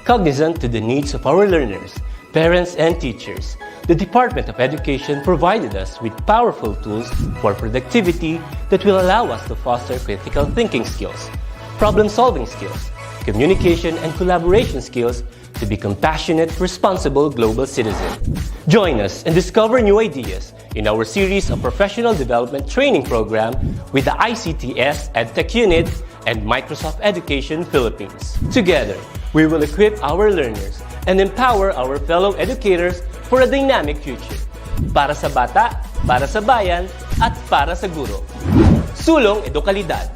Cognizant to the needs of our learners, parents, and teachers, the Department of Education provided us with powerful tools for productivity that will allow us to foster critical thinking skills, problem-solving skills, communication and collaboration skills to be compassionate, responsible global citizens. Join us and discover new ideas in our series of professional development training program with the ICTS Edtech Unit and Microsoft Education Philippines. Together, we will equip our learners and empower our fellow educators for a dynamic future. Para sa bata, para sa bayan, at para sa guro. Sulong Edukalidad.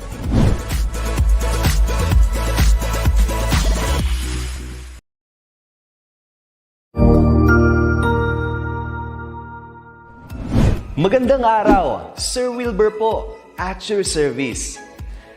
Magandang araw, Sir Wilbur po, at your service.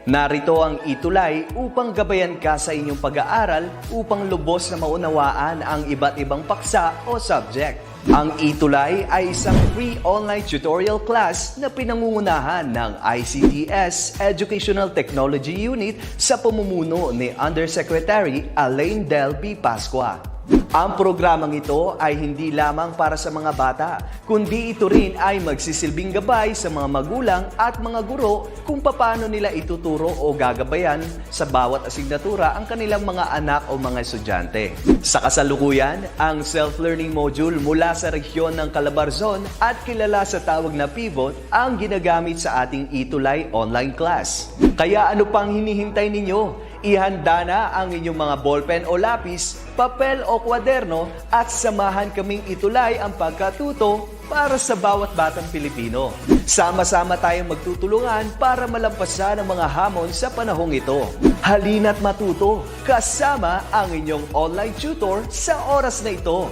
Narito ang ETUlay upang gabayan ka sa inyong pag-aaral upang lubos na maunawaan ang iba't ibang paksa o subject. Ang ETUlay ay isang free online tutorial class na pinangungunahan ng ICTS Educational Technology Unit sa pamumuno ni Undersecretary Elaine Del B. Pascua. Ang programang ito ay hindi lamang para sa mga bata, kundi ito rin ay magsisilbing gabay sa mga magulang at mga guro kung paano nila ituturo o gagabayan sa bawat asignatura ang kanilang mga anak o mga estudyante. Sa kasalukuyan, ang self-learning module mula sa rehiyon ng Calabarzon at kilala sa tawag na pivot ang ginagamit sa ating ETUlay online class. Kaya ano pang hinihintay ninyo? Ihanda na ang inyong mga ballpen o lapis, papel o kwaderno at samahan kaming itulay ang pagkatuto para sa bawat batang Pilipino. Sama-sama tayong magtutulungan para malampasan ang mga hamon sa panahong ito. Halina't matuto kasama ang inyong online tutor sa oras na ito.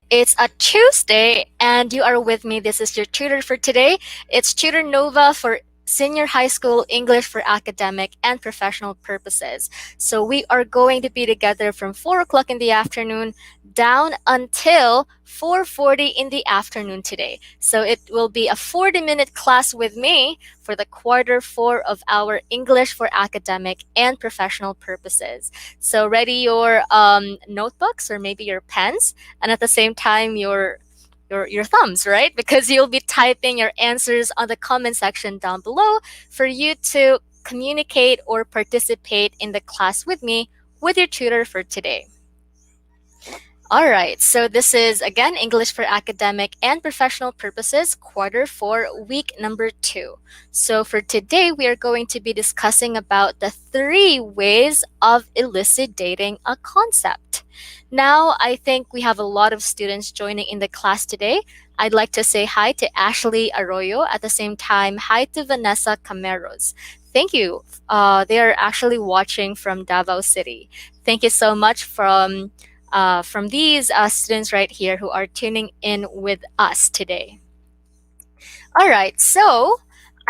It's a Tuesday and you are with me. This is your tutor for today. It's Tutor Nova for Senior High School English for academic and professional purposes. So we are going to be together from 4 o'clock in the afternoon down until 4:40 in the afternoon today. So it will be a 40-minute class with me for the Q4 of our English for academic and professional purposes. So ready your notebooks or maybe your pens, and at the same time your thumbs, right? Because you'll be typing your answers on the comment section down below for you to communicate or participate in the class with me with your tutor for today. All right, so this is, again, English for academic and professional purposes, Q4, week number 2. So for today, we are going to be discussing about the 3 ways of elucidating a concept. Now, I think we have a lot of students joining in the class today. I'd like to say hi to Ashley Arroyo. At the same time, hi to Vanessa Cameros. Thank you. They are actually watching from Davao City. Thank you so much from these students right here who are tuning in with us today. All right, so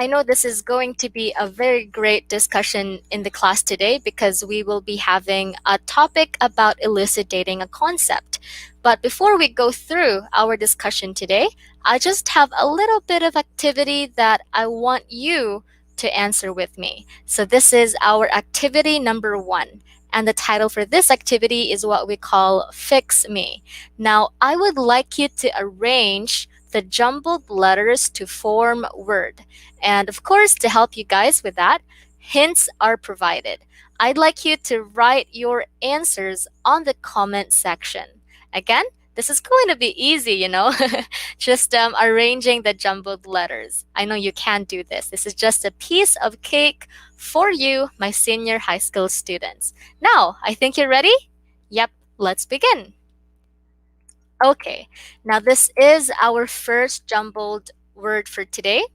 I know this is going to be a very great discussion in the class today because we will be having a topic about elucidating a concept. But before we go through our discussion today, I just have a little bit of activity that I want you to answer with me. So this is our activity number 1. And the title for this activity is what we call Fix Me. Now, I would like you to arrange the jumbled letters to form word. And of course, to help you guys with that, hints are provided. I'd like you to write your answers on the comment section. Again, this is going to be easy, you know, just arranging the jumbled letters. I know you can do this. This is just a piece of cake for you, my senior high school students. Now, I think you're ready? Yep, let's begin. Okay, now this is our first jumbled word for today.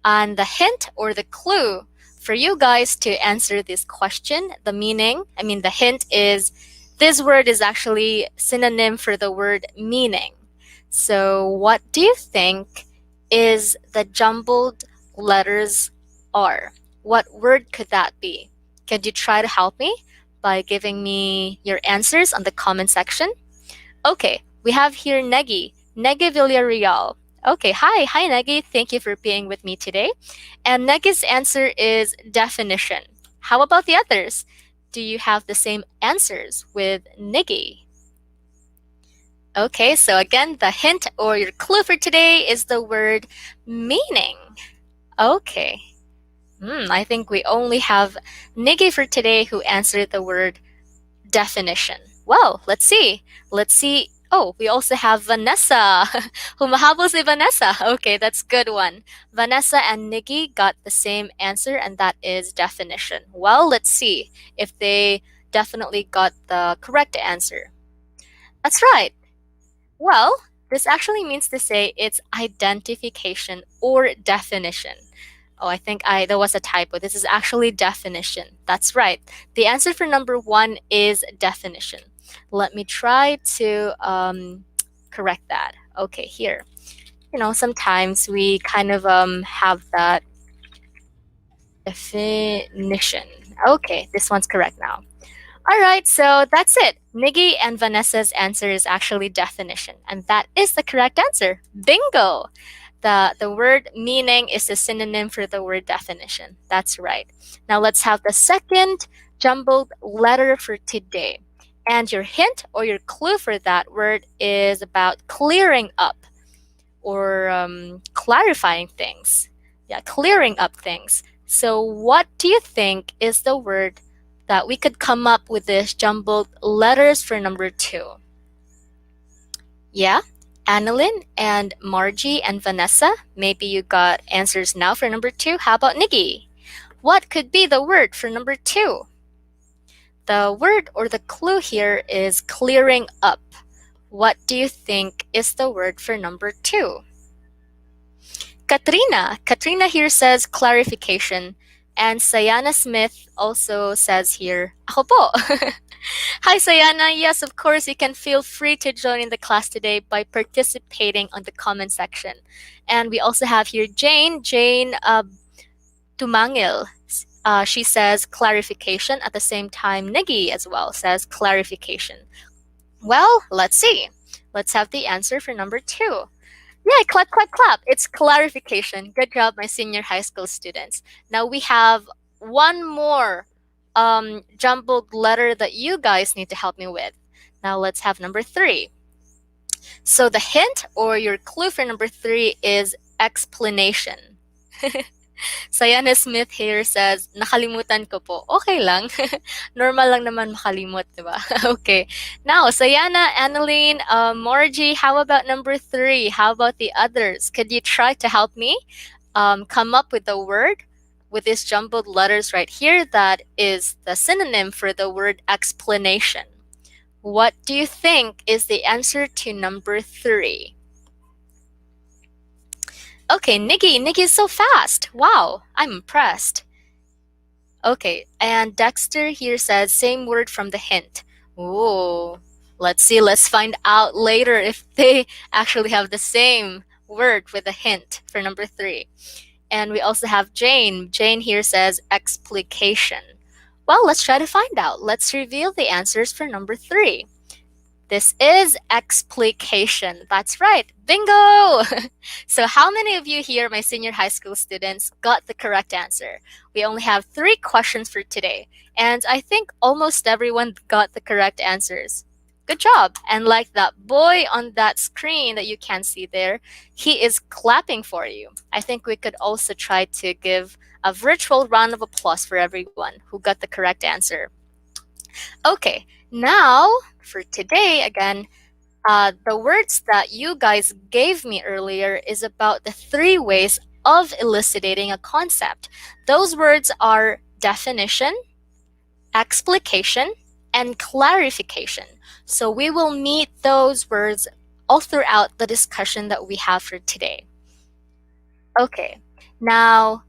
And the hint or the clue for you guys to answer this question, the hint is this word is actually synonym for the word meaning. So what do you think is the jumbled letters are? What word could that be? Can you try to help me by giving me your answers on the comment section? Okay, we have here Negi. Negi Villarreal. Okay, hi Negi. Thank you for being with me today. And Negi's answer is definition. How about the others? Do you have the same answers with Negi? Okay, so again, the hint or your clue for today is the word meaning. Okay. I think we only have Negi for today who answered the word definition. Well, let's see. Oh, we also have Vanessa. Humahabol si Vanessa. Okay, that's good one. Vanessa and Nigi got the same answer, and that is definition. Well, let's see if they definitely got the correct answer. That's right. Well, this actually means to say it's identification or definition. Oh, I think there was a typo. This is actually definition. That's right. The answer for number 1 is definition. Let me try to correct that. Okay, here. Sometimes we kind of have that definition. Okay, this one's correct now. All right, so that's it. Nigi and Vanessa's answer is actually definition, and that is the correct answer. Bingo! The word meaning is a synonym for the word definition. That's right. Now let's have the second jumbled letter for today. And your hint or your clue for that word is about clearing up or clarifying things. Yeah, clearing up things. So what do you think is the word that we could come up with this jumbled letters for number 2? Yeah? Annalyn and Margie and Vanessa, maybe you got answers now for number 2. How about Nigi? What could be the word for number 2? The word or the clue here is clearing up. What do you think is the word for number 2? Katrina here says clarification. And Sayana Smith also says here, ako po. Hi, Sayana. Yes, of course, you can feel free to join in the class today by participating on the comment section. And we also have here Jane Tumangil. She says clarification. At the same time, Nigi as well says clarification. Well, let's see. Let's have the answer for number 2. Yeah, clap, clap, clap. It's clarification. Good job, my senior high school students. Now we have one more jumbled letter that you guys need to help me with. Now let's have number 3. So the hint or your clue for number 3 is explanation. Sayana Smith here says, nakalimutan ko po. Okay lang. Normal lang naman makalimut, diba? Okay. Now, Sayana, Annalyn, Margie, how about number 3? How about the others? Could you try to help me come up with a word with these jumbled letters right here that is the synonym for the word explanation? What do you think is the answer to number 3? Okay, Nigi is so fast. Wow, I'm impressed. Okay, and Dexter here says same word from the hint. Ooh, let's see. Let's find out later if they actually have the same word with a hint for number 3. And we also have Jane. Jane here says explication. Well, let's try to find out. Let's reveal the answers for number 3. This is explication. That's right. Bingo! So how many of you here, my senior high school students, got the correct answer? We only have 3 questions for today. And I think almost everyone got the correct answers. Good job. And like that boy on that screen that you can see there, he is clapping for you. I think we could also try to give a virtual round of applause for everyone who got the correct answer. Okay, now for today, again, the words that you guys gave me earlier is about the 3 ways of elucidating a concept. Those words are definition, explication, and clarification. So we will meet those words all throughout the discussion that we have for today. Okay, now,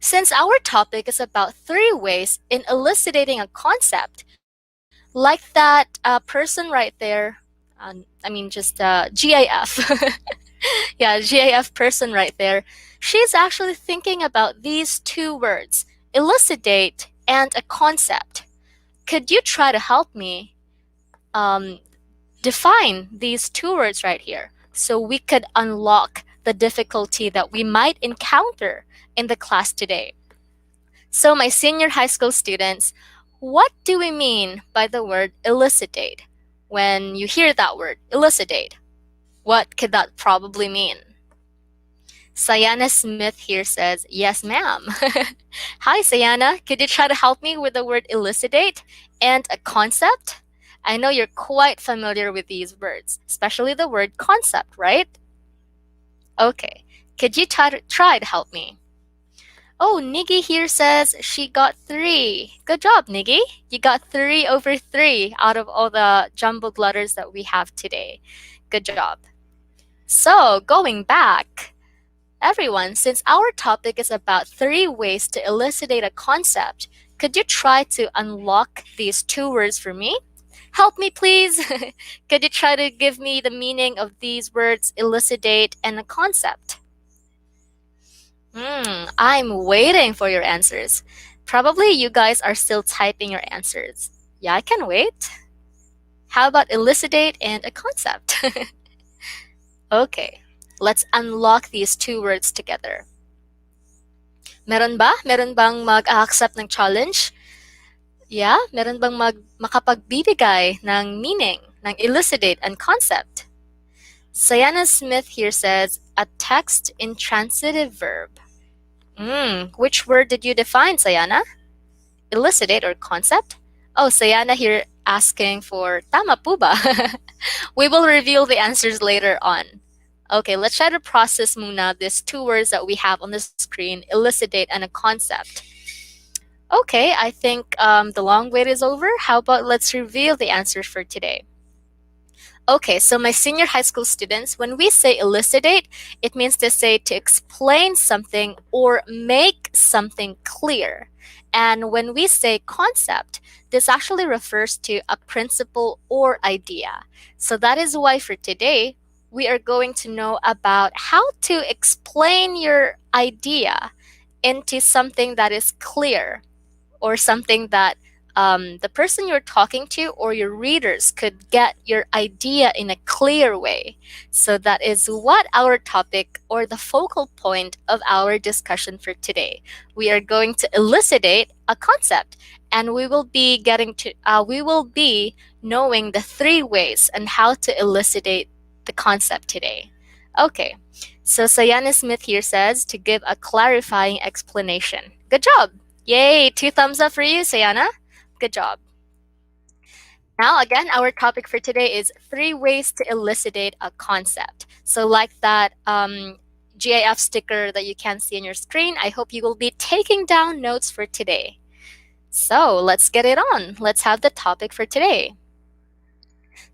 since our topic is about 3 ways in elucidating a concept, like that person right there, GIF. Yeah, GIF person right there. She's actually thinking about these 2 words, elucidate and a concept. Could you try to help me define these two words right here so we could unlock the difficulty that we might encounter in the class today. So my senior high school students, what do we mean by the word elicitate? When you hear that word, elicitate, what could that probably mean? Sayana Smith here says, yes, ma'am. Hi, Sayana. Could you try to help me with the word elicitate and a concept? I know you're quite familiar with these words, especially the word concept, right? Okay. Could you try to help me? Oh, Niggy here says she got 3. Good job, Niggy. You got 3 over 3 out of all the jumbled letters that we have today. Good job. So, going back, everyone, since our topic is about 3 ways to elucidate a concept, could you try to unlock these 2 words for me? Help me, please. Could you try to give me the meaning of these words, elucidate and a concept? I'm waiting for your answers. Probably you guys are still typing your answers. Yeah, I can wait. How about elucidate and a concept? Okay, let's unlock these 2 words together. Meron ba? Meron bang mag-accept ng challenge? Yeah, meron bang makapagbibigay ng meaning ng elucidate and concept? Sayana Smith here says, a text intransitive verb. Which word did you define, Sayana? Elucidate or concept? Oh, Sayana here asking for tama po ba? We will reveal the answers later on. Okay, let's try to process muna these 2 words that we have on the screen, elucidate and a concept. Okay, I think the long wait is over. How about let's reveal the answers for today? Okay, so my senior high school students, when we say elucidate, it means to say to explain something or make something clear. And when we say concept, this actually refers to a principle or idea. So that is why for today, we are going to know about how to explain your idea into something that is clear or something that the person you're talking to or your readers could get your idea in a clear way. So that is what our topic or the focal point of our discussion for today. We are going to elucidate a concept, and we will be knowing the 3 ways and how to elucidate the concept today. Okay, so Sayana Smith here says to give a clarifying explanation. Good job! Yay! 2 thumbs up for you, Sayana. Good job. Now, again, our topic for today is 3 ways to elucidate a concept. So like that GIF sticker that you can see on your screen, I hope you will be taking down notes for today. So let's get it on. Let's have the topic for today.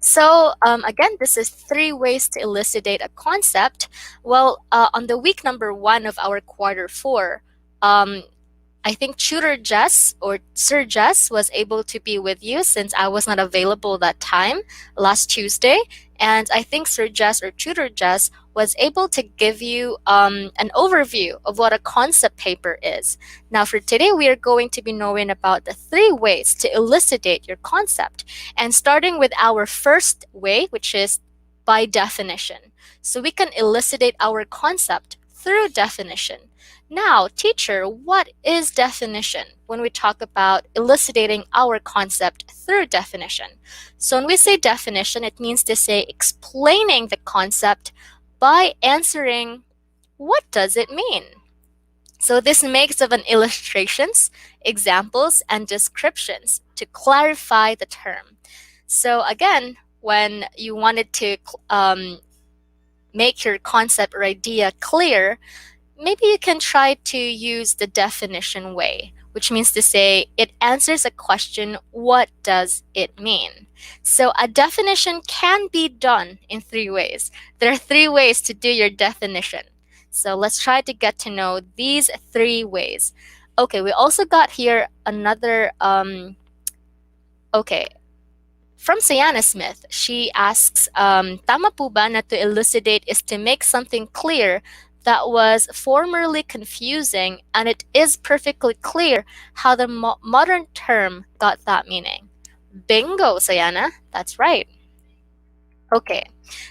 So again, this is 3 ways to elucidate a concept. Well, on the week number 1 of our quarter 4, I think Tutor Jess or Sir Jess was able to be with you since I was not available that time last Tuesday. And I think Sir Jess or Tutor Jess was able to give you an overview of what a concept paper is. Now for today, we are going to be knowing about the 3 ways to elucidate your concept. And starting with our first way, which is by definition. So we can elucidate our concept through definition. Now, teacher, what is definition when we talk about elucidating our concept through definition? So when we say definition, it means to say explaining the concept by answering, what does it mean? So this makes of an illustrations, examples, and descriptions to clarify the term. So again, when you wanted to make your concept or idea clear, maybe you can try to use the definition way, which means to say it answers a question, what does it mean? So a definition can be done in 3 ways. There are 3 ways to do your definition. So let's try to get to know these 3 ways. Okay, we also got here another, from Sayana Smith. She asks, tama po ba na to elucidate is to make something clear that was formerly confusing, and it is perfectly clear how the modern term got that meaning. Bingo, Sayana. That's right. Okay.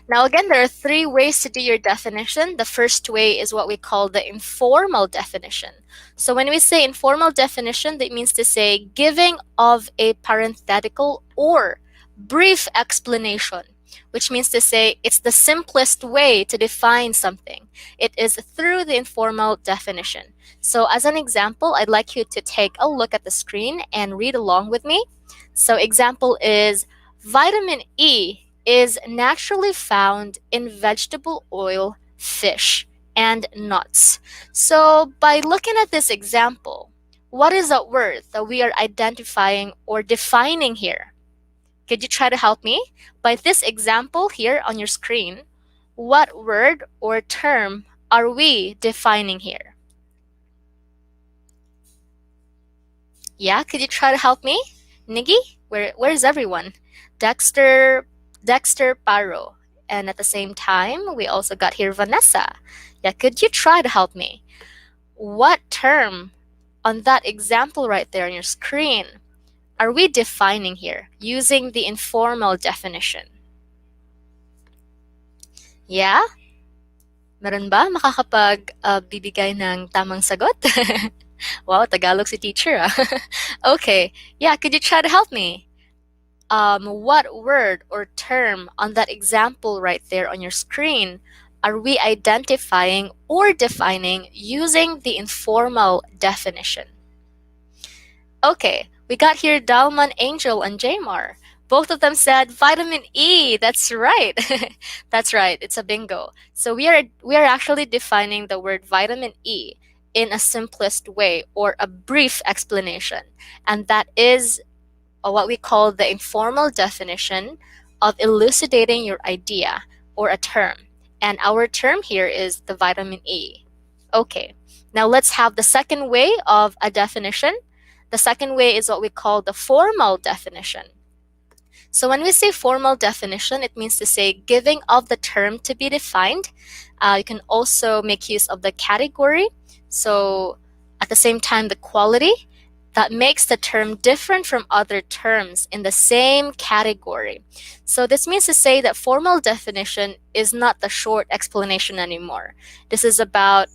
Now, again, there are three ways to do your definition. The first way is what we call the informal definition. So when we say informal definition, that means to say giving of a parenthetical or brief explanation, which means to say it's the simplest way to define something. It is through the informal definition. So as an example, I'd like you to take a look at the screen and read along with me. So example is vitamin E is naturally found in vegetable oil, fish, and nuts. So by looking at this example, what is that word that we are identifying or defining here? Could you try to help me? By this example here on your screen, what word or term are we defining here? Yeah, could you try to help me? Niggy, where's everyone? Dexter Paro. And at the same time, we also got here Vanessa. Yeah, could you try to help me? What term on that example right there on your screen are we defining here using the informal definition? Yeah? Meron ba makakapag-bibigay ng tamang sagot? Wow, Tagalog si teacher. Okay, yeah, could you try to help me? What word or term on that example right there on your screen are we identifying or defining using the informal definition? Okay, we got here Dalman, Angel, and Jamar. Both of them said vitamin E. That's right. That's right. It's a bingo. So we are actually defining the word vitamin E in a simplest way or a brief explanation, and that is what we call the informal definition of elucidating your idea or a term. And our term here is the vitamin E. Okay, now let's have the second way of a definition. The second way is what we call the formal definition. So when we say formal definition, it means to say giving of the term to be defined. You can also make use of the category. So at the same time, the quality that makes the term different from other terms in the same category. So this means to say that formal definition is not the short explanation anymore. This is about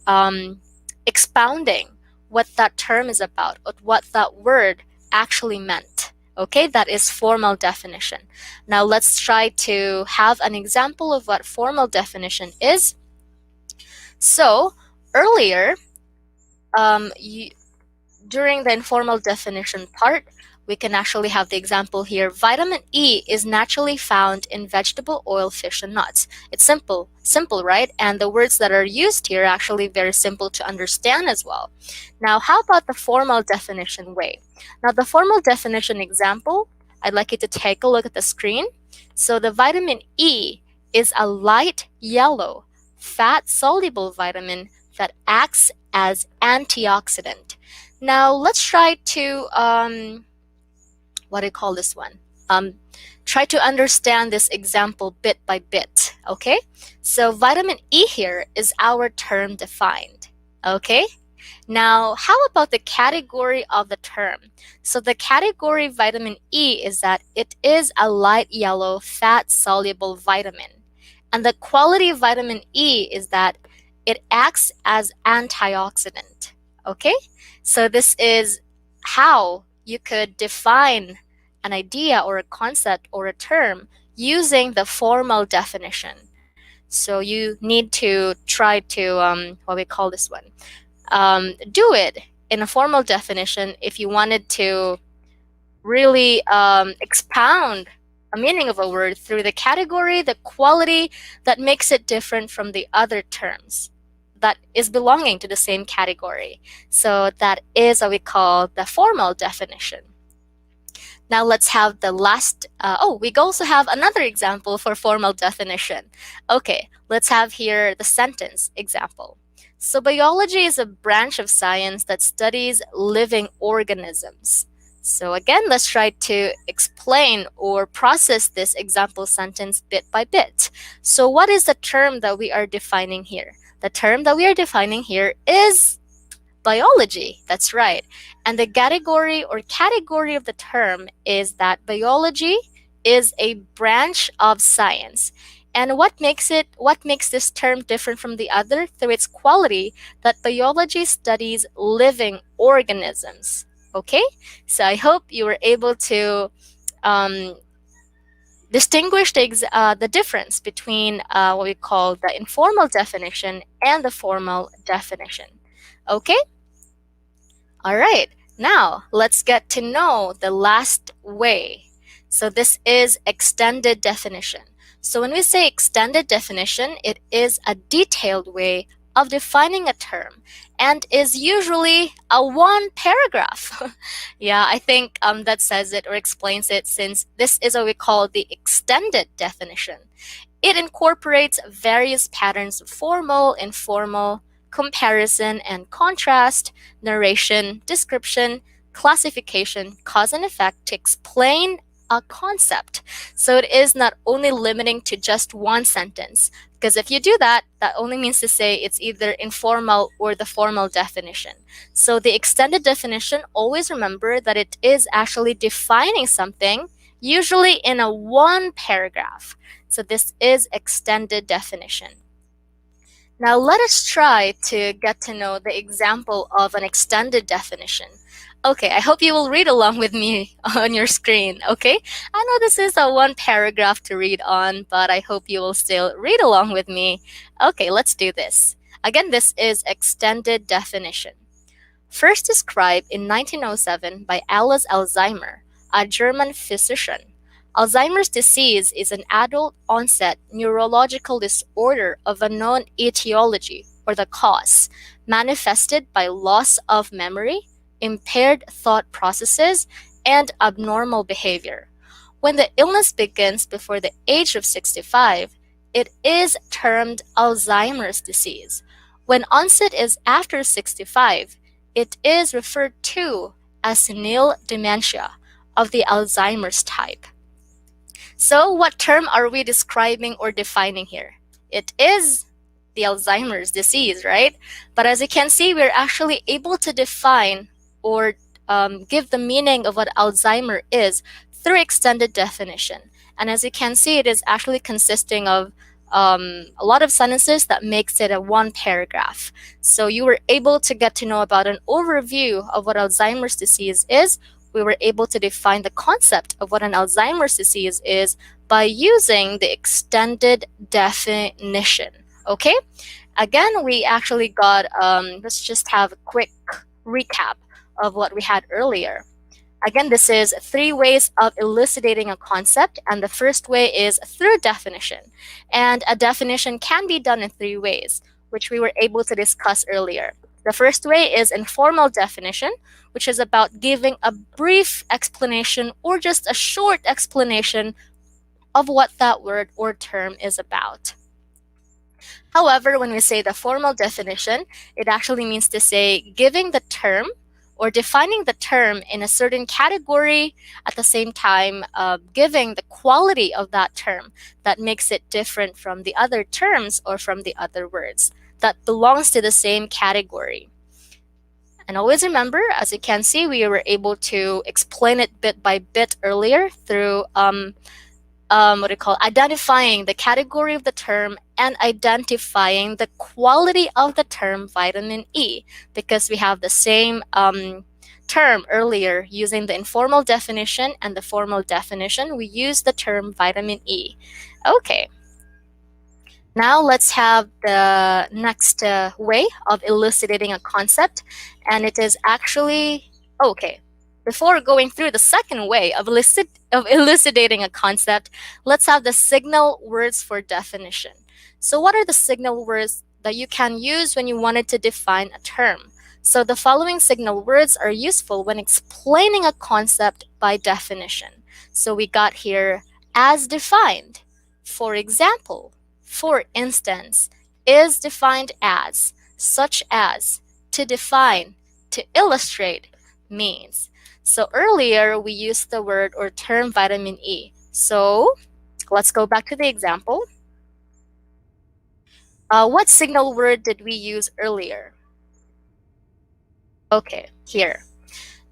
expounding what that term is about, or what that word actually meant. Okay, that is formal definition. Now let's try to have an example of what formal definition is. So earlier, during the informal definition part, we can actually have the example here. Vitamin E is naturally found in vegetable oil, fish, and nuts. It's simple, right? And the words that are used here are actually very simple to understand as well. Now, how about the formal definition way? Now, the formal definition example, I'd like you to take a look at the screen. So the vitamin E is a light yellow, fat-soluble vitamin that acts as antioxidant. Now, let's try to, what do you call this one? Try to understand this example bit by bit, okay? So vitamin E here is our term defined, okay? Now, how about the category of the term? So the category vitamin E is that it is a light yellow, fat-soluble vitamin. And the quality of vitamin E is that it acts as antioxidant, okay? So this is how you could define an idea or a concept or a term using the formal definition. So you need to try to, what we call this one, do it in a formal definition if you wanted to really expound a meaning of a word through the category, the quality that makes it different from the other terms that is belonging to the same category. So that is what we call the formal definition. Now let's have the last, we also have another example for formal definition. Okay, let's have here the sentence example. So biology is a branch of science that studies living organisms. So again, let's try to explain or process this example sentence bit by bit. So what is the term that we are defining here? The term that we are defining here is biology. That's right. And the category of the term is that biology is a branch of science. And what makes this term different from the other? Through its quality that biology studies living organisms. Okay? So I hope you were able to um, distinguish the difference between what we call the informal definition and the formal definition. Okay? All right. Now, let's get to know the last way. So this is extended definition. So when we say extended definition, it is a detailed way of defining a term and is usually a one paragraph. Yeah, I think that says it or explains it, since this is what we call the extended definition. It incorporates various patterns of formal, informal, comparison and contrast, narration, description, classification, cause and effect to explain a concept. So it is not only limiting to just one sentence, because if you do that, that only means to say it's either informal or the formal definition. So the extended definition, always remember that it is actually defining something, usually in a one paragraph. So this is extended definition. Now let us try to get to know the example of an extended definition. Okay, I hope you will read along with me on your screen, okay? I know this is a one paragraph to read on, but I hope you will still read along with me. Okay, let's do this. Again, this is extended definition. First described in 1907 by Alois Alzheimer, a German physician. Alzheimer's disease is an adult-onset neurological disorder of unknown etiology, or the cause, manifested by loss of memory, impaired thought processes, and abnormal behavior. When the illness begins before the age of 65, it is termed Alzheimer's disease. When onset is after 65, it is referred to as senile dementia of the Alzheimer's type. So what term are we describing or defining here? It is the Alzheimer's disease, right? But as you can see, we're actually able to define or give the meaning of what Alzheimer is through extended definition. And as you can see, it is actually consisting of a lot of sentences that makes it a one paragraph. So you were able to get to know about an overview of what Alzheimer's disease is. We were able to define the concept of what an Alzheimer's disease is by using the extended definition. Okay? Again, we actually got, let's just have a quick recap of what we had earlier. Again, this is 3 ways of elucidating a concept, and the first way is through definition. And a definition can be done in 3 ways, which we were able to discuss earlier. The first way is informal definition, which is about giving a brief explanation or just a short explanation of what that word or term is about. However, when we say the formal definition, it actually means to say giving the term or defining the term in a certain category, at the same time giving the quality of that term that makes it different from the other terms or from the other words that belongs to the same category. And always remember, as you can see, we were able to explain it bit by bit earlier through identifying the category of the term and identifying the quality of the term vitamin E, because we have the same term earlier using the informal definition and the formal definition. We use the term vitamin E. Okay. Now let's have the next way of elucidating a concept, and it is actually, okay, before going through the second way of elucidating a concept, let's have the signal words for definition. So what are the signal words that you can use when you wanted to define a term? So the following signal words are useful when explaining a concept by definition. So we got here as defined, for example, for instance, is defined as, such as, to define, to illustrate, means. So earlier we used the word or term vitamin E. So let's go back to the example. What signal word did we use earlier? Okay, here.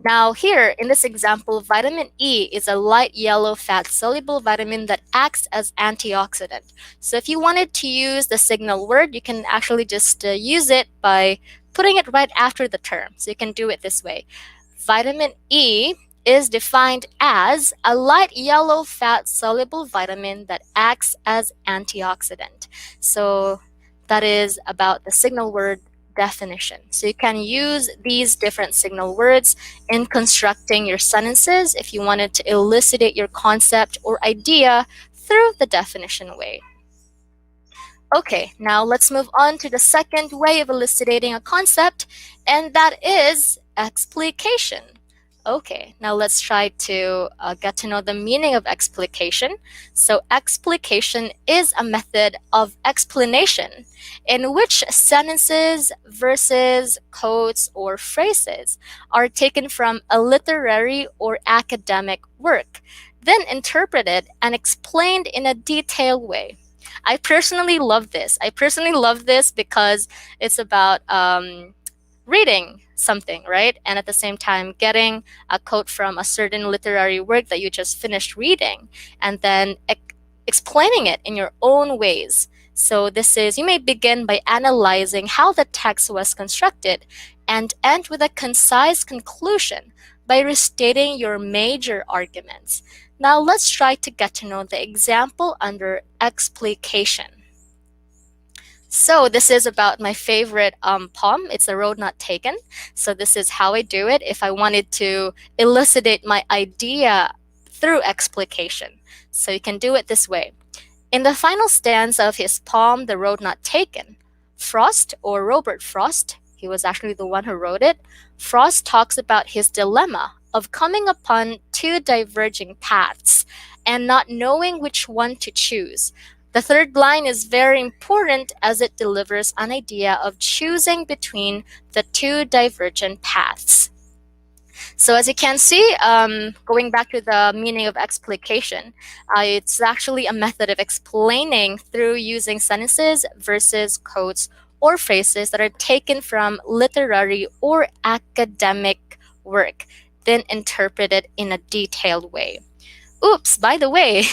Now here, in this example, vitamin E is a light yellow fat-soluble vitamin that acts as antioxidant. So if you wanted to use the signal word, you can actually just use it by putting it right after the term. So you can do it this way. Vitamin E is defined as a light yellow fat-soluble vitamin that acts as antioxidant. So that is about the signal word definition. So you can use these different signal words in constructing your sentences if you wanted to elucidate your concept or idea through the definition way. Okay, now let's move on to the second way of elucidating a concept, and that is explication. Okay, now let's try to get to know the meaning of explication. So explication is a method of explanation in which sentences, verses, quotes, or phrases are taken from a literary or academic work, then interpreted and explained in a detailed way. I personally love this. Because it's about reading something, right? And at the same time, getting a quote from a certain literary work that you just finished reading, and then explaining it in your own ways. So this is, you may begin by analyzing how the text was constructed and end with a concise conclusion by restating your major arguments. Now let's try to get to know the example under explication. So this is about my favorite poem. It's A Road Not Taken. So this is how I do it if I wanted to elucidate my idea through explication. So you can do it this way. In the final stanza of his poem, The Road Not Taken, Frost, or Robert Frost, he was actually the one who wrote it, Frost talks about his dilemma of coming upon two diverging paths and not knowing which one to choose. The third line is very important as it delivers an idea of choosing between the two divergent paths. So as you can see, going back to the meaning of explication, it's actually a method of explaining through using sentences, verses, quotes, or phrases that are taken from literary or academic work, then interpreted in a detailed way. Oops, by the way,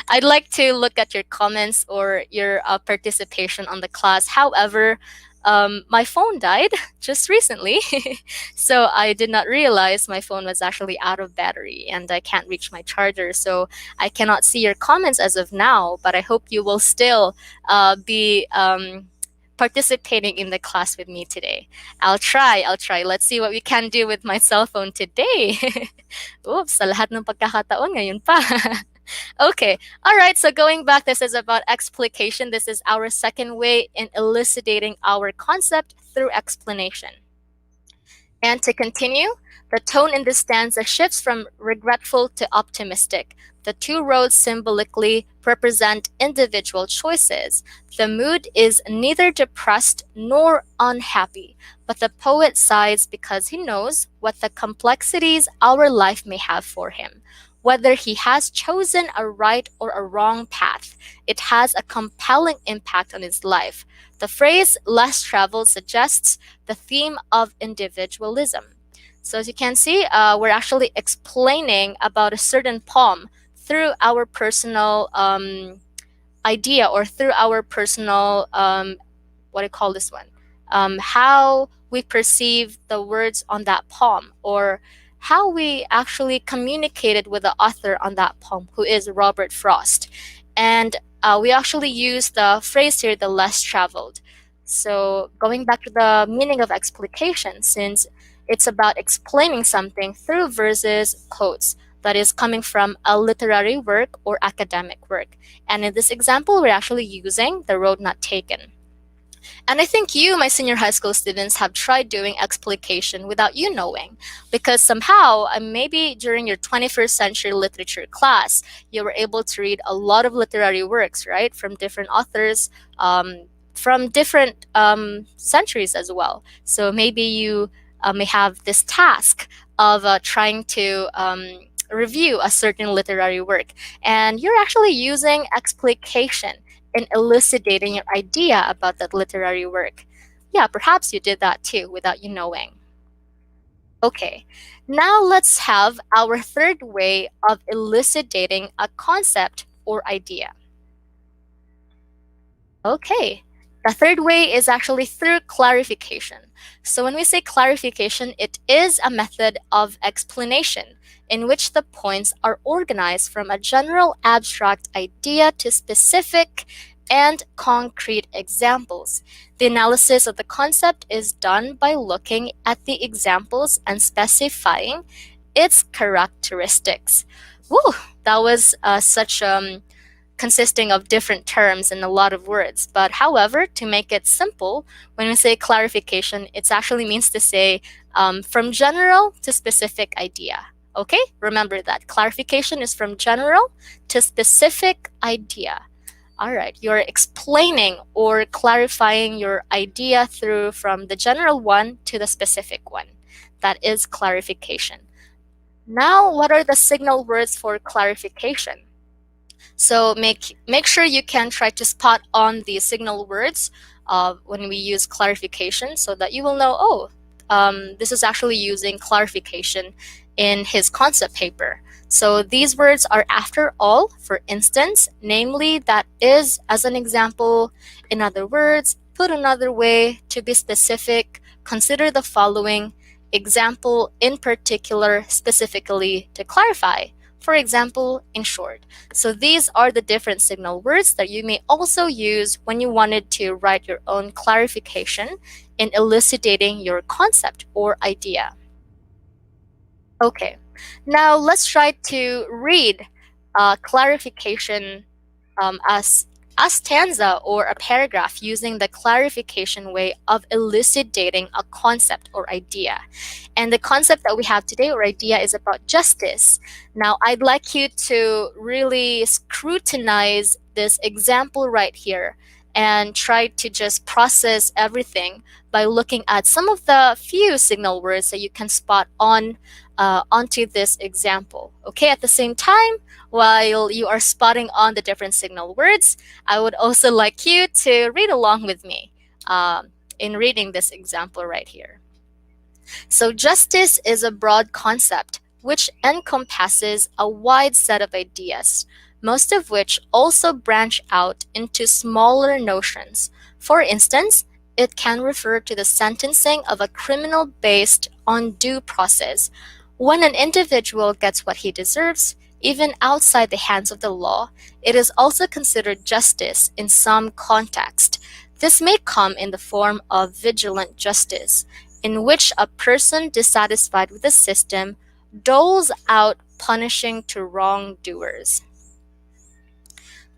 I'd like to look at your comments or your participation on the class. However, my phone died just recently, so I did not realize my phone was actually out of battery and I can't reach my charger, so I cannot see your comments as of now, but I hope you will still be participating in the class with me today. I'll try. Let's see what we can do with my cell phone today. Oops, sa lahat ng pagkakataon ngayon pa. Okay, all right, so going back, this is about explication. This is our second way in elucidating our concept through explanation. And to continue, the tone in this stanza shifts from regretful to optimistic. The two roads symbolically represent individual choices. The mood is neither depressed nor unhappy, but the poet sighs because he knows what the complexities our life may have for him. Whether he has chosen a right or a wrong path, it has a compelling impact on his life. The phrase less traveled suggests the theme of individualism. So as you can see, we're actually explaining about a certain poem through our personal idea, or through our personal, what do you call this one? How we perceive the words on that poem, or how we actually communicated with the author on that poem, who is Robert Frost. And we actually use the phrase here, the less traveled. So going back to the meaning of explication, since it's about explaining something through verses, quotes, that is coming from a literary work or academic work. And in this example, we're actually using The Road Not Taken. And I think you, my senior high school students, have tried doing explication without you knowing, because somehow, maybe during your 21st century literature class, you were able to read a lot of literary works, right, from different authors, from different centuries as well. So maybe you may have this task of trying to review a certain literary work, and you're actually using explication in elucidating your idea about that literary work. Yeah, perhaps you did that too without you knowing. Okay, now let's have our third way of elucidating a concept or idea. Okay, the third way is actually through clarification. So when we say clarification, it is a method of explanation in which the points are organized from a general abstract idea to specific and concrete examples. The analysis of the concept is done by looking at the examples and specifying its characteristics. Woo, that was such consisting of different terms and a lot of words. But however, to make it simple, when we say clarification, it actually means to say from general to specific idea. Okay, remember that. Clarification is from general to specific idea. All right, you're explaining or clarifying your idea through from the general one to the specific one. That is clarification. Now, what are the signal words for clarification? So make sure you can try to spot on the signal words when we use clarification so that you will know, oh, this is actually using clarification in his concept paper. So these words are after all, for instance, namely, that is, as an example, in other words, put another way, to be specific, consider the following, example, in particular, specifically, to clarify. For example, in short. So these are the different signal words that you may also use when you wanted to write your own clarification in elucidating your concept or idea. Okay, now let's try to read clarification as a stanza or a paragraph using the clarification way of elucidating a concept or idea. And the concept that we have today or idea is about justice. Now, I'd like you to really scrutinize this example right here and try to just process everything by looking at some of the few signal words that you can spot on onto this example. Okay, at the same time, while you are spotting on the different signal words, I would also like you to read along with me in reading this example right here. So justice is a broad concept which encompasses a wide set of ideas, most of which also branch out into smaller notions. For instance, it can refer to the sentencing of a criminal based on due process. When an individual gets what he deserves, even outside the hands of the law, it is also considered justice in some context. This may come in the form of vigilant justice, in which a person dissatisfied with the system doles out punishing to wrongdoers.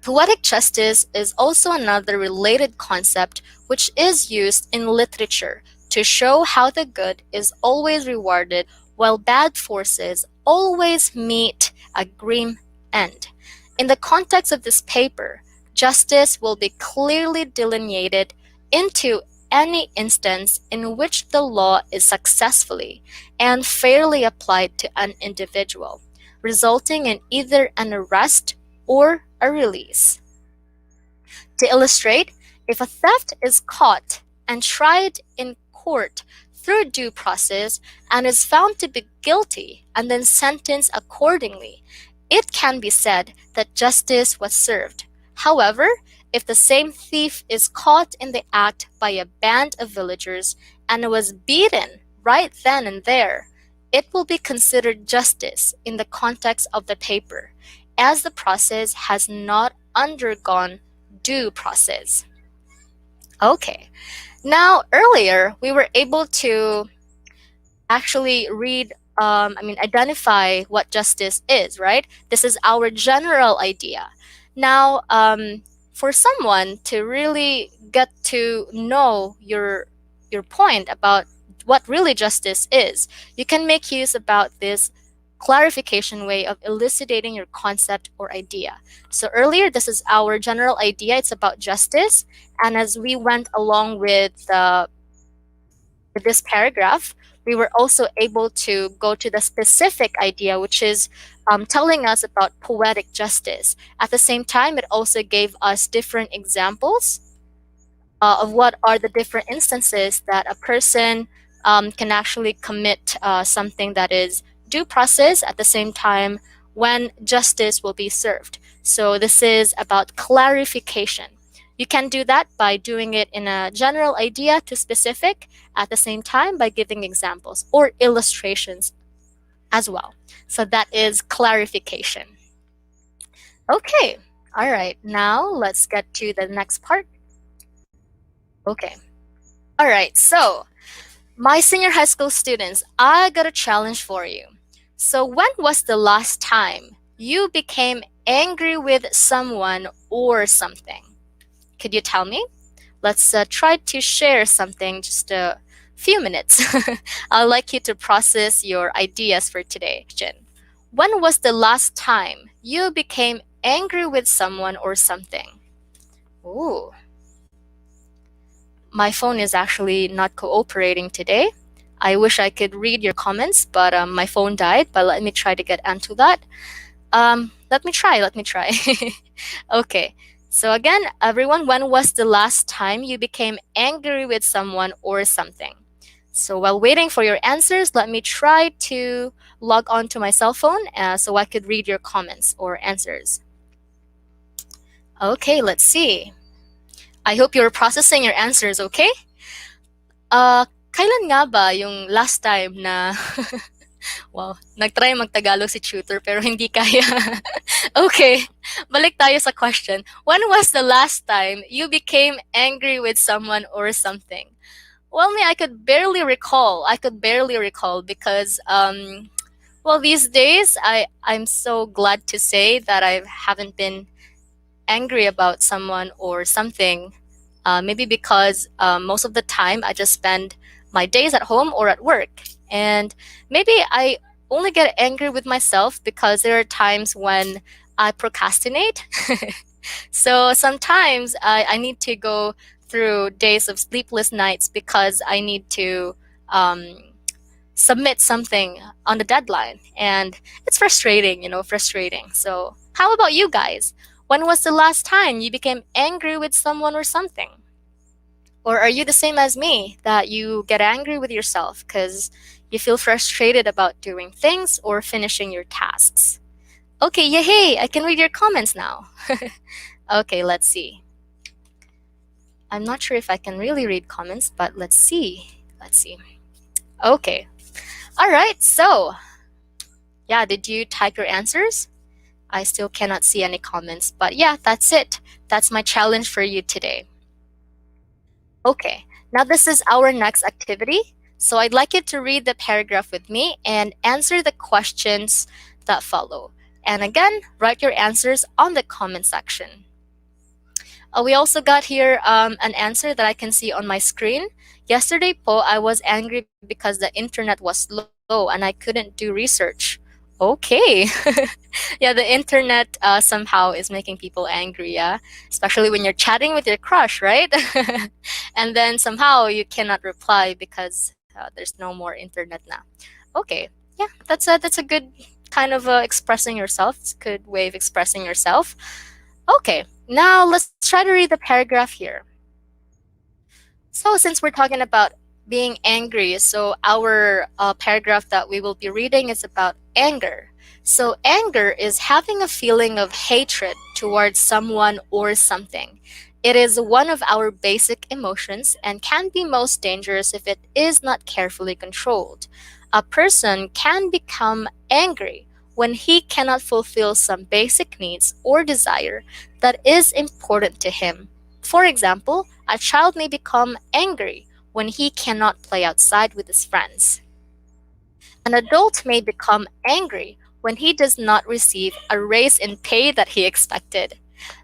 Poetic justice is also another related concept which is used in literature to show how the good is always rewarded while bad forces always meet a grim end. In the context of this paper, justice will be clearly delineated into any instance in which the law is successfully and fairly applied to an individual, resulting in either an arrest or a release. To illustrate, if a theft is caught and tried in court through due process and is found to be guilty and then sentenced accordingly, it can be said that justice was served. However, if the same thief is caught in the act by a band of villagers and was beaten right then and there, it will be considered justice in the context of the paper, as the process has not undergone due process. Okay, now earlier we were able to actually identify what justice is, right? This is our general idea. Now, for someone to really get to know your point about what really justice is, you can make use about this clarification way of elucidating your concept or idea. So earlier, this is our general idea. It's about justice. And as we went along with this paragraph, we were also able to go to the specific idea, which is telling us about poetic justice. At the same time, it also gave us different examples of what are the different instances that a person can actually commit something that is due process at the same time when justice will be served. So this is about clarification. You can do that by doing it in a general idea to specific at the same time by giving examples or illustrations as well. So that is clarification. Okay, all right, now let's get to the next part. Okay, all right, so my senior high school students, I got a challenge for you. So when was the last time you became angry with someone or something? Could you tell me? Let's try to share something just a few minutes. I'd like you to process your ideas for today. When was the last time you became angry with someone or something? Ooh. My phone is actually not cooperating today. I wish I could read your comments, but my phone died. But let me try to get onto that. Let me try. Okay. So again, everyone, when was the last time you became angry with someone or something? So while waiting for your answers, let me try to log on to my cell phone so I could read your comments or answers. Okay, let's see. I hope you're processing your answers, okay? Kailan nga ba yung last time na wow, nagtry magtagalog si tutor pero hindi kaya. Okay, balik tayo sa question. When was the last time you became angry with someone or something? Well, me, I could barely recall. Because, well, these days, I'm so glad to say that I haven't been angry about someone or something. Maybe because most of the time I just spend my days at home or at work. And maybe I only get angry with myself because there are times when I procrastinate. So sometimes I need to go through days of sleepless nights because I need to submit something on the deadline. And it's frustrating, frustrating. So how about you guys? When was the last time you became angry with someone or something? Or are you the same as me, that you get angry with yourself because you feel frustrated about doing things or finishing your tasks? Okay, yay, I can read your comments now. Okay, let's see. I'm not sure if I can really read comments, but let's see. Okay. All right, so yeah, did you type your answers? I still cannot see any comments, but yeah, that's it. That's my challenge for you today. Okay, now this is our next activity. So I'd like you to read the paragraph with me and answer the questions that follow. And again, write your answers on the comment section. We also got here an answer that I can see on my screen. Yesterday po, I was angry because the internet was slow and I couldn't do research. Okay. Yeah, the internet somehow is making people angry, yeah? Especially when you're chatting with your crush, right? And then somehow you cannot reply because there's no more internet now. Okay, yeah, that's a good kind of expressing yourself. It's a good way of expressing yourself. Okay, now let's try to read the paragraph here. So since we're talking about being angry, so our paragraph that we will be reading is about anger. So anger is having a feeling of hatred towards someone or something. It is one of our basic emotions and can be most dangerous if it is not carefully controlled. A person can become angry when he cannot fulfill some basic needs or desire that is important to him. For example, a child may become angry when he cannot play outside with his friends. An adult may become angry when he does not receive a raise in pay that he expected.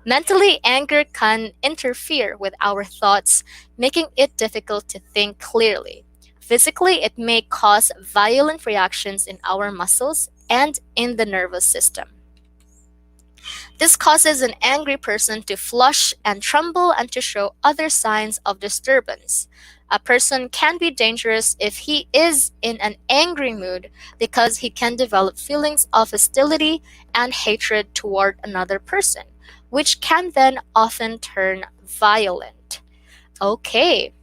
Mentally, anger can interfere with our thoughts, making it difficult to think clearly. Physically, it may cause violent reactions in our muscles and in the nervous system. This causes an angry person to flush and tremble and to show other signs of disturbance. A person can be dangerous if he is in an angry mood because he can develop feelings of hostility and hatred toward another person, which can then often turn violent. Okay,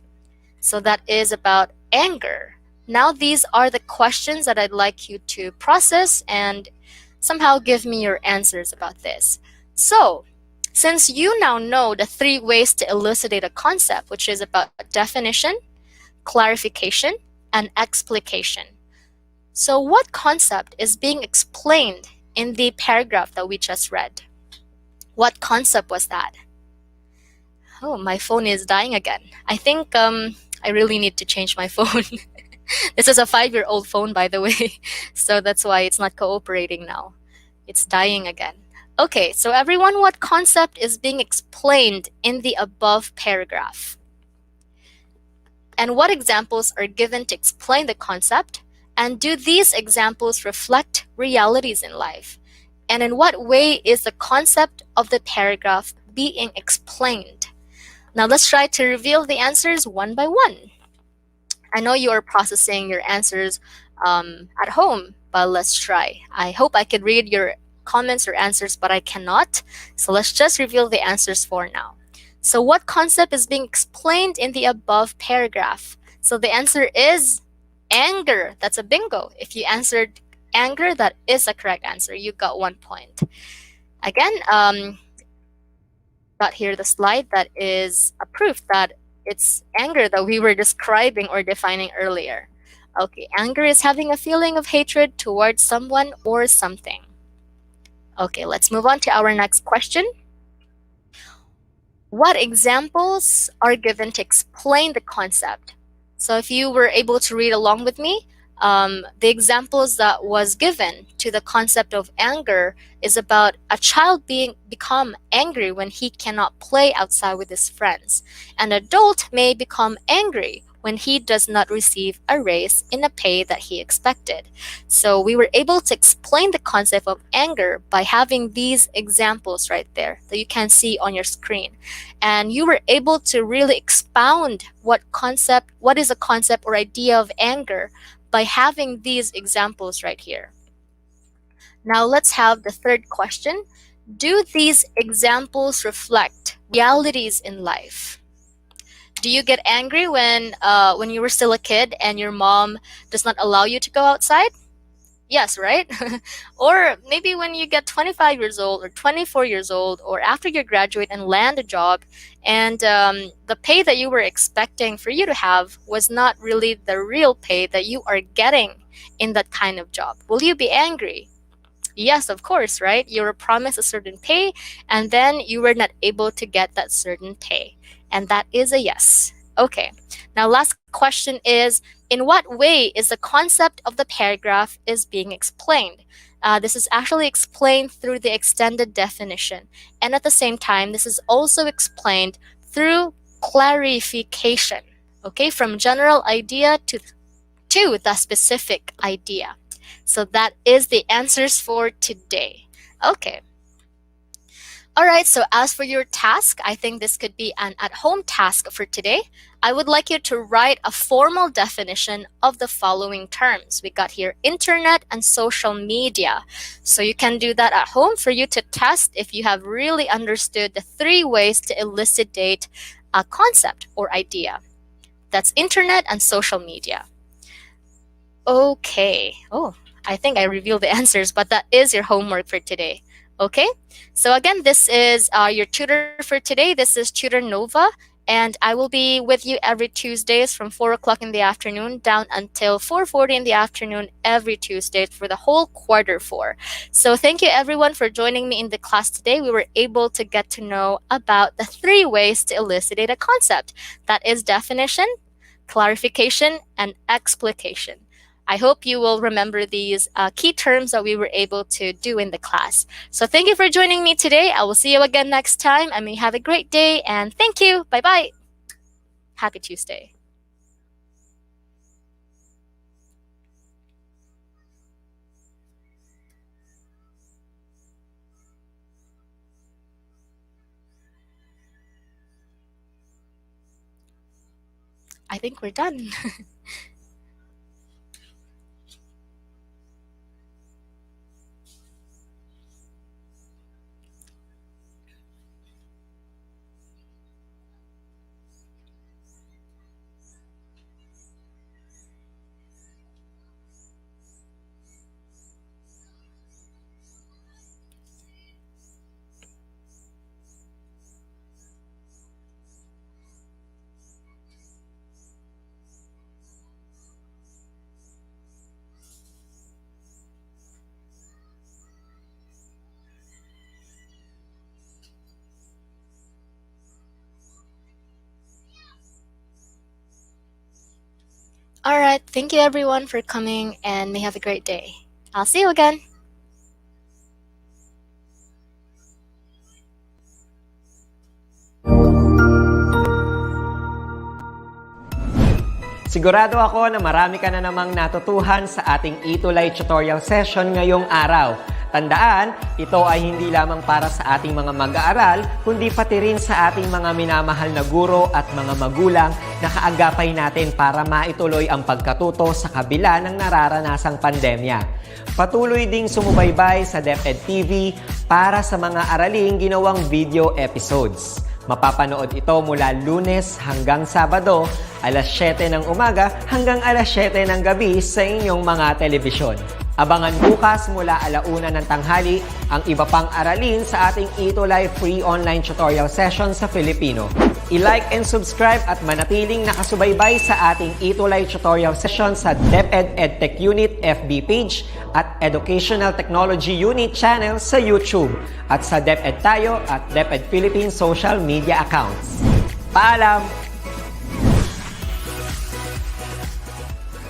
so that is about anger. Now these are the questions that I'd like you to process and somehow give me your answers about this. So, since you now know the 3 ways to elucidate a concept, which is about definition, clarification, and explication. So what concept is being explained in the paragraph that we just read? What concept was that? Oh, my phone is dying again. I think I really need to change my phone. This is a 5-year-old phone, by the way, so that's why it's not cooperating now. It's dying again. Okay, so everyone, what concept is being explained in the above paragraph? And what examples are given to explain the concept? And do these examples reflect realities in life? And in what way is the concept of the paragraph being explained? Now let's try to reveal the answers one by one. I know you are processing your answers at home, but let's try. I hope I could read your comments or answers, but I cannot. So let's just reveal the answers for now. So what concept is being explained in the above paragraph? So the answer is anger. That's a bingo. If you answered anger, that is a correct answer. You got 1 point. Again, got here the slide that is a proof that it's anger that we were describing or defining earlier. Okay, anger is having a feeling of hatred towards someone or something. Okay, let's move on to our next question. What examples are given to explain the concept? So if you were able to read along with me, the examples that was given to the concept of anger is about a child become angry when he cannot play outside with his friends. An adult may become angry when he does not receive a raise in a pay that he expected. So we were able to explain the concept of anger by having these examples right there that you can see on your screen. And you were able to really expound what is a concept or idea of anger by having these examples right here. Now let's have the third question. Do these examples reflect realities in life? Do you get angry when you were still a kid and your mom does not allow you to go outside? Yes, right? Or maybe when you get 25 years old or 24 years old, or after you graduate and land a job, and the pay that you were expecting for you to have was not really the real pay that you are getting in that kind of job. Will you be angry? Yes, of course, right? You were promised a certain pay, and then you were not able to get that certain pay. And that is a yes. Okay, now last question is, in what way is the concept of the paragraph is being explained? This is actually explained through the extended definition. And at the same time, this is also explained through clarification, okay, from general idea to the specific idea. So that is the answers for today. Okay. All right, so as for your task, I think this could be an at-home task for today. I would like you to write a formal definition of the following terms. We got here internet and social media. So you can do that at home for you to test if you have really understood the 3 ways to elucidate a concept or idea. That's internet and social media. Okay. Oh, I think I revealed the answers, but that is your homework for today. Okay, so again, this is your tutor for today. This is Tutor Nova, and I will be with you every Tuesdays from 4 o'clock in the afternoon down until 4:40 in the afternoon every Tuesday for the whole Q4. So thank you everyone for joining me in the class today. We were able to get to know about the 3 ways to elucidate a concept. That is definition, clarification, and explication. I hope you will remember these key terms that we were able to do in the class. So thank you for joining me today. I will see you again next time. I may have a great day, and thank you. Bye-bye. Happy Tuesday. I think we're done. All right. Thank you everyone for coming and may have a great day. I'll see you again. Sigurado ako na marami ka na namang natutuhan sa ating ETUlay tutorial session ngayong araw. Tandaan, ito ay hindi lamang para sa ating mga mag-aaral, kundi pati rin sa ating mga minamahal na guro at mga magulang na kaagapay natin para maituloy ang pagkatuto sa kabila ng nararanasang pandemya. Patuloy ding sumubaybay sa DepEd TV para sa mga araling ginawang video episodes. Mapapanood ito mula Lunes hanggang Sabado, alas 7 ng umaga hanggang alas 7 ng gabi sa inyong mga telebisyon. Abangan bukas mula 1:00 ng tanghali ang iba pang aralin sa ating ETUlay free online tutorial session sa Filipino. I-like and subscribe at manatiling nakasubaybay sa ating ETUlay tutorial session sa DepEd Edtech Unit FB page at Educational Technology Unit channel sa YouTube at sa DepEd Tayo at DepEd Philippines social media accounts. Paalam!